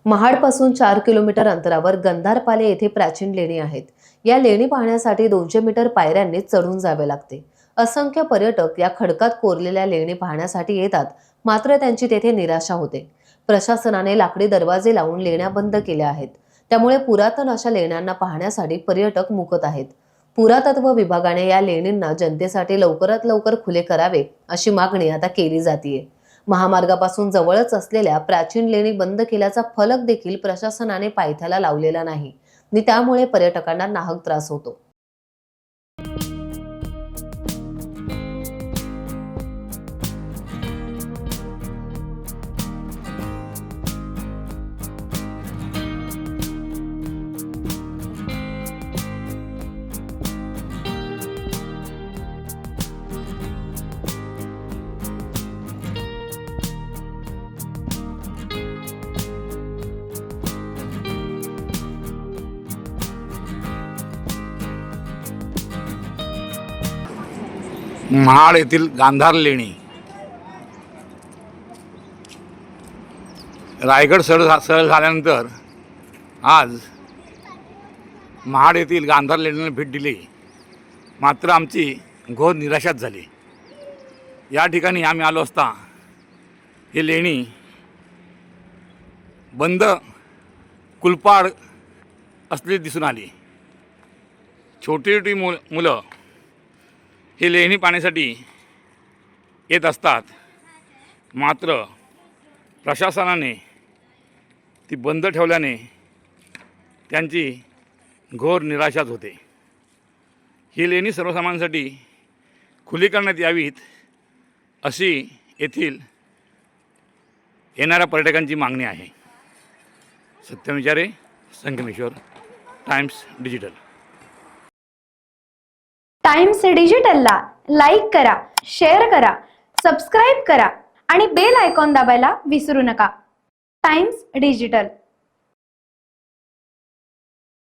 महाडपासून 4 kilometre अंतरावर गंधारपाले येथे प्राचीन लेणी आहेत। या लेणी पाहण्यासाठी 200 मीटर पायऱ्यांनी चढून जावे लागते। असंख्य पर्यटक या खडकात कोरलेल्या लेणी पाहण्यासाठी येतात, मात्र त्यांची तेथे निराशा होते। प्रशासनाने लाकडी दरवाजे लावून लेण्या बंद केल्या आहेत, त्यामुळे पुरातन अशा लेण्यांना पाहण्यासाठी पर्यटक मुकत आहेत। पुरातत्व विभागाने या लेणींना जनतेसाठी लवकरात लवकर खुले करावे अशी मागणी आता केली जाते। महामार्गापासून जवळच असलेल्या प्राचीन लेणी बंद केल्याचा फलक देखील प्रशासनाने पायथ्याला लावलेला नाही आणि त्यामुळे पर्यटकांना नाहक त्रास होतो। महाड येथील गांधार लेणी रायगड सहल झाल्यानंतर आज महाड येथील गांधार लेणीला भेट दिली, मात्र आमची घोर निराशाच झाली। या ठिकाणी आम्ही आलो असता ही लेणी बंद कुलपाड असलेली दिसून आली। छोटी छोटी मुलं ही लेणी पाहण्यासाठी येत असतात, मात्र प्रशासनाने ती बंद ठेवल्याने त्यांची घोर निराशाच होते। ही लेणी सर्वसामान्यांसाठी खुली करण्यात यावीत अशी येथील येणाऱ्या पर्यटकांची मागणी आहे। Satyam Vichare, Sangameshwar, Times Digital. Times डिजिटलला लाईक करा, शेअर करा, सबस्क्राईब करा आणि बेल आयकॉन दाबायला विसरू नका। Times digital.